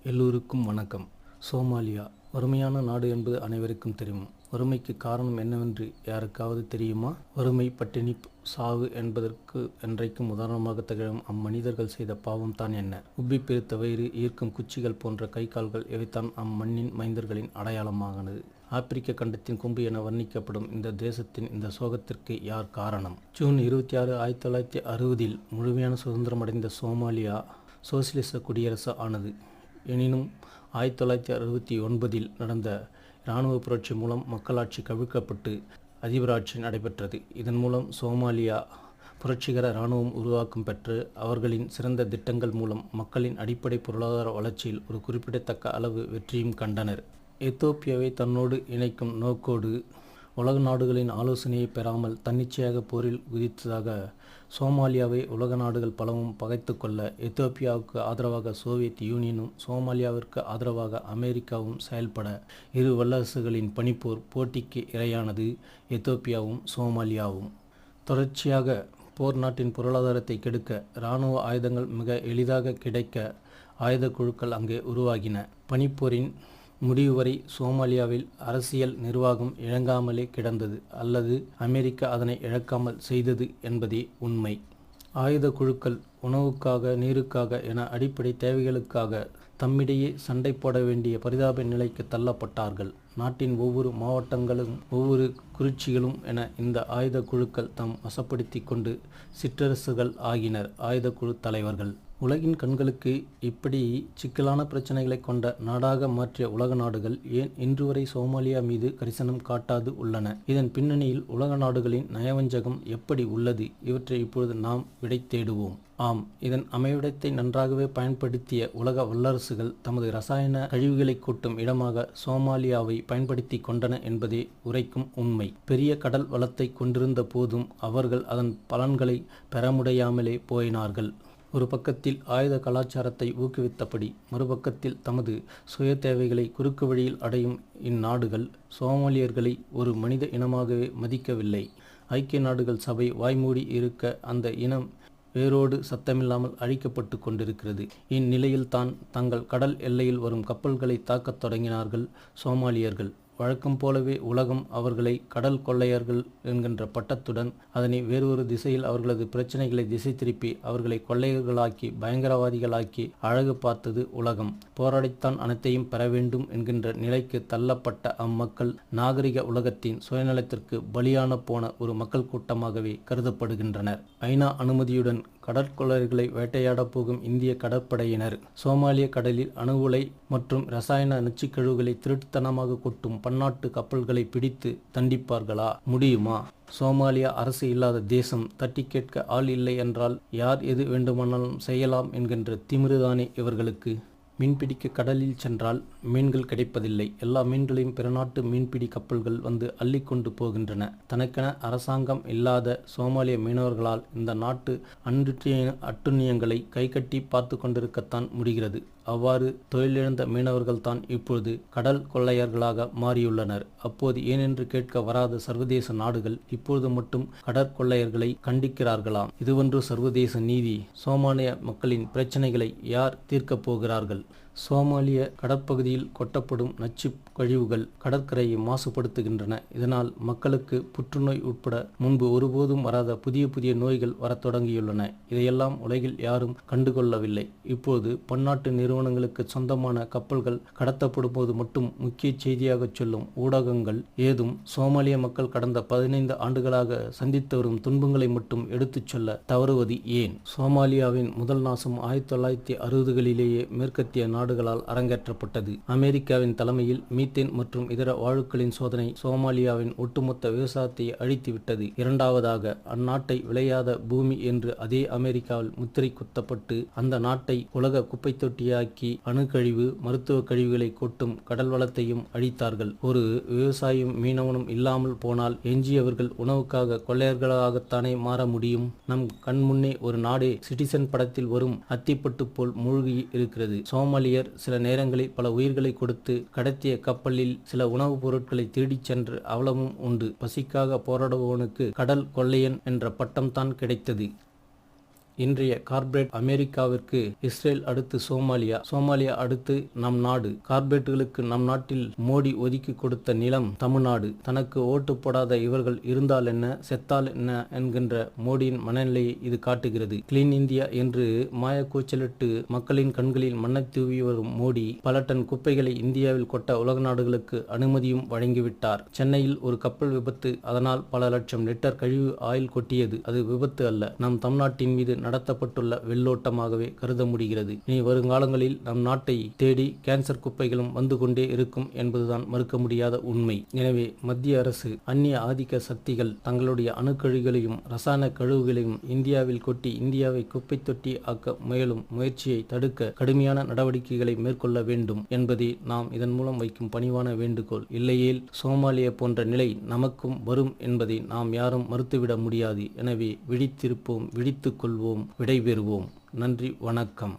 எல்லோருக்கும் வணக்கம். சோமாலியா வறுமையான நாடு என்பது அனைவருக்கும் தெரியும். வறுமைக்கு காரணம் என்னவென்று யாருக்காவது தெரியுமா? வறுமை, பட்டினி, சாவு என்பதற்கு என்றைக்கும் உதாரணமாக திகழும் அம்மனிதர்கள் செய்த பாவம் தான் என்ன? உப்பி பெருத்த வயிறு, ஈர்க்கும் குச்சிகள் போன்ற கை கால்கள் இவைத்தான் அம்மண்ணின் மைந்தர்களின் அடையாளமானது. ஆப்பிரிக்க கண்டத்தின் கொம்பு என வர்ணிக்கப்படும் இந்த தேசத்தின் இந்த சோகத்திற்கு யார் காரணம்? ஜூன் 26, 1960 முழுமையான சுதந்திரமடைந்த சோமாலியா சோசியலிச குடியரசு ஆனது. எனினும் 1969 நடந்த இராணுவ புரட்சி மூலம் மக்களாட்சி கவிழ்க்கப்பட்டு அதிபராட்சி நடைபெற்றது. இதன் மூலம் சோமாலியா புரட்சிகர இராணுவம் உருவாக்கம் பெற்று அவர்களின் சிறந்த திட்டங்கள் மூலம் மக்களின் அடிப்படை பொருளாதார வளர்ச்சியில் ஒரு குறிப்பிடத்தக்க அளவு வெற்றியும் கண்டனர். எத்தோப்பியாவை தன்னோடு இணைக்கும் நோக்கோடு உலக நாடுகளின் ஆலோசனையை பெறாமல் தன்னிச்சையாக போரில் குதித்ததாக சோமாலியாவை உலக நாடுகள் பலவும் பகைத்து கொள்ள எத்தோப்பியாவுக்கு ஆதரவாக சோவியத் யூனியனும் சோமாலியாவிற்கு ஆதரவாக அமெரிக்காவும் செயல்பட இரு வல்லரசுகளின் பனிப்போர் போட்டிக்கு இரையானது எத்தோப்பியாவும் சோமாலியாவும். தொடர்ச்சியாக போர் நாட்டின் பொருளாதாரத்தை கெடுக்க இராணுவ ஆயுதங்கள் மிக எளிதாக கிடைக்க ஆயுத குழுக்கள் அங்கே உருவாகின. பனிப்போரின் முடிவு வரை சோமாலியாவில் அரசியல் நிர்வாகம் இழங்காமலே கிடந்தது, அல்லது அமெரிக்கா அதனை இழக்காமல் செய்தது என்பதே உண்மை. ஆயுத குழுக்கள் உணவுக்காக, நீருக்காக என அடிப்படை தேவைகளுக்காக தம்மிடையே சண்டை போட வேண்டிய பரிதாப நிலைக்கு தள்ளப்பட்டார்கள். நாட்டின் ஒவ்வொரு மாவட்டங்களும் ஒவ்வொரு குறிச்சிகளும் என இந்த ஆயுத குழுக்கள் தம் வசப்படுத்தி கொண்டு சிற்றரசுகள் ஆகினர் ஆயுத குழு தலைவர்கள். உலகின் கண்களுக்கு இப்படி சிக்கலான பிரச்சனைகளை கொண்ட நாடாக மாற்றிய உலக நாடுகள் ஏன் இன்று வரை சோமாலியா மீது கரிசனம் காட்டாது உள்ளன? இதன் பின்னணியில் உலக நாடுகளின் நயவஞ்சகம் எப்படி உள்ளது? இவற்றை இப்பொழுது நாம் விடை தேடுவோம். ஆம், இதன் அமைவிடத்தை நன்றாகவே பயன்படுத்திய உலக வல்லரசுகள் தமது இரசாயன கழிவுகளை கொட்டும் இடமாக சோமாலியாவை பயன்படுத்தி கொண்டன என்பதே உரைக்கும் உண்மை. பெரிய கடல் வளத்தை கொண்டிருந்த போதும் அவர்கள் அதன் பலன்களை பெற முடியாமலே போயினார்கள். ஒரு பக்கத்தில் ஆயுத கலாச்சாரத்தை ஊக்குவித்தபடி, மறுபக்கத்தில் தமது சுய தேவைகளை குறுக்கு வழியில் அடையும் இந்நாடுகள் சோமாலியர்களை ஒரு மனித இனமாகவே மதிக்கவில்லை. ஐக்கிய நாடுகள் சபை வாய்மூடி இருக்க அந்த இனம் வேரோடு சத்தமில்லாமல் அழிக்கப்பட்டு கொண்டிருக்கிறது. இந்நிலையில்தான் தங்கள் கடல் எல்லையில் வரும் கப்பல்களை தாக்கத் தொடங்கினார்கள் சோமாலியர்கள். வழக்கம் போலவே உலகம் அவர்களை கடல் கொள்ளையர்கள் என்கின்ற பட்டத்துடன் அதனை வேறொரு திசையில் அவர்களது பிரச்சனைகளை திசை திருப்பி அவர்களை கொள்ளையர்களாக்கி பயங்கரவாதிகளாக்கி அழகு பார்த்தது உலகம். போராடித்தான் அனைத்தையும் பெற வேண்டும் என்கின்ற நிலைக்கு தள்ளப்பட்ட அம்மக்கள் நாகரிக உலகத்தின் சுயநலத்திற்கு பலியான போன ஒரு மக்கள் கூட்டமாகவே கருதப்படுகின்றனர். ஐநா அனுமதியுடன் கடற்கொள்ளையர்களை வேட்டையாடப் போகும் இந்திய கடற்படையினர் சோமாலிய கடலில் அணு உலை மற்றும் இரசாயன நச்சுக்கழிவுகளை திருட்டுத்தனமாக கொட்டும் பன்னாட்டு கப்பல்களை பிடித்து தண்டிப்பார்களா? முடியுமா? சோமாலியா அரசு இல்லாத தேசம், தட்டி கேட்க ஆள் இல்லை என்றால் யார் எது வேண்டுமானாலும் செய்யலாம் என்கின்ற திமிருதானே இவர்களுக்கு? மீன்பிடிக்க கடலில் சென்றால் மீன்கள் கிடைப்பதில்லை. எல்லா மீன்களையும் பிற நாட்டு மீன்பிடி கப்பல்கள் வந்து அள்ளி கொண்டு போகின்றன. தனக்கென அரசாங்கம் இல்லாத சோமாலிய மீனவர்களால் இந்த நாட்டு அட்டுண்ணியங்களை கைகட்டி பார்த்து கொண்டிருக்கத்தான் முடிகிறது. அவ்வாறு தொழிலிழந்த மீனவர்கள் தான் இப்பொழுது கடல் கொள்ளையர்களாக மாறியுள்ளனர். அப்போது ஏனென்று கேட்க வராத சர்வதேச நாடுகள் இப்பொழுது மட்டும் கடற்கொள்ளையர்களை கண்டிக்கிறார்களாம். இதுவொன்று சர்வதேச நீதி? சோமாலிய மக்களின் பிரச்சனைகளை யார் தீர்க்கப் போகிறார்கள்? சோமாலிய கடற்பகுதியில் கொட்டப்படும் நச்சு கழிவுகள் கடற்கரையை மாசுபடுத்துகின்றன. இதனால் மக்களுக்கு புற்றுநோய் உட்பட முன்பு ஒருபோதும் வராத புதிய புதிய நோய்கள் வரத் தொடங்கியுள்ளன. இதையெல்லாம் உலகில் யாரும் கண்டுகொள்ளவில்லை. இப்போது பன்னாட்டு நிறுவனங்களுக்கு சொந்தமான கப்பல்கள் கடத்தப்படும் போது மட்டும் முக்கிய செய்தியாக சொல்லும் ஊடகங்கள் ஏதும் சோமாலிய மக்கள் கடந்த 15 ஆண்டுகளாக சந்தித்து வரும் துன்பங்களை மட்டும் எடுத்துச் சொல்ல தவறுவது ஏன்? சோமாலியாவின் முதல் நாசம் 1960களிலேயே மேற்கத்திய நாடுகளால் அரங்கேற்றப்பட்டது. அமெரிக்காவின் தலைமையில் மீத்தேன் மற்றும் இதர வாயுக்களின் சோதனை சோமாலியாவின் ஒட்டுமொத்த விவசாயத்தை அழித்துவிட்டது. இரண்டாவதாக, அந்நாட்டை விளையாத பூமி என்று அதே அமெரிக்காவில் முத்திரை குத்தப்பட்டு அந்த நாட்டை உலக குப்பை தொட்டியாக்கி அணுக்கழிவு, மருத்துவ கழிவுகளை கொட்டும் கடல் வளத்தையும் அழித்தார்கள். ஒரு விவசாயியும் மீனவனும் இல்லாமல் போனால் எஞ்சியவர்கள் உணவுக்காக கொள்ளையர்களாகத்தானே மாற முடியும்? நம் கண் முன்னே ஒரு நாடே சிட்டிசன் படத்தில் வரும் அத்திப்பட்டு போல் மூழ்கி இருக்கிறது. சோமாலியர் சில நேரங்களில் பல உயிர்களை கொடுத்து கடத்திய கப்பலில் சில உணவுப் பொருட்களை திருடிச் சென்று அவ்வளவும் உண்டு. பசிக்காக போராடுபவனுக்கு கடல் கொள்ளையன் என்ற பட்டம்தான் கிடைத்தது. இன்றைய கார்ப்பரேட் அமெரிக்காவிற்கு இஸ்ரேல் அடுத்து சோமாலியா, சோமாலியா அடுத்து நம் நாடு. கார்ப்பரேட்டுகளுக்கு நம் நாட்டில் மோடி ஒதுக்கி கொடுத்த நிலம் தமிழ்நாடு. தனக்கு ஓட்டு போடாத இவர்கள் இருந்தால் என்ன, செத்தால் என்ன என்கின்ற மோடியின் மனநிலையை இது காட்டுகிறது. கிளீன் இந்தியா என்று மாய கூச்சலிட்டு மக்களின் கண்களில் மண்ணை தூவி வரும் மோடி பல டன் குப்பைகளை இந்தியாவில் கொட்ட உலக நாடுகளுக்கு அனுமதியும் வழங்கிவிட்டார். சென்னையில் ஒரு கப்பல் விபத்து, அதனால் பல லட்சம் லிட்டர் கழிவு ஆயில் கொட்டியது. அது விபத்து அல்ல, நம் தமிழ்நாட்டின் மீது நடத்தப்பட்டுள்ள வெள்ளோட்டமாகவே கருத முடிகிறது. இனி வருங்காலங்களில் நம் நாட்டை தேடி கேன்சர் குப்பைகளும் வந்து கொண்டே இருக்கும் என்பதுதான் மறுக்க முடியாத உண்மை. எனவே மத்திய அரசு அந்நிய ஆதிக்க சக்திகள் தங்களுடைய அணுக்கழிவுகளையும் ரசாயன கழிவுகளையும் இந்தியாவில் கொட்டி இந்தியாவை குப்பை தொட்டி ஆக்க முயலும் முயற்சியை தடுக்க கடுமையான நடவடிக்கைகளை மேற்கொள்ள வேண்டும் என்பதே நாம் இதன் மூலம் வைக்கும் பணிவான வேண்டுகோள். இல்லையேல் சோமாலியா போன்ற நிலை நமக்கும் வரும் என்பதை நாம் யாரும் மறுத்துவிட முடியாது. எனவே விழித்திருப்போம், விழித்துக் கொள்வோம், விடைபெறுவோம். நன்றி, வணக்கம்.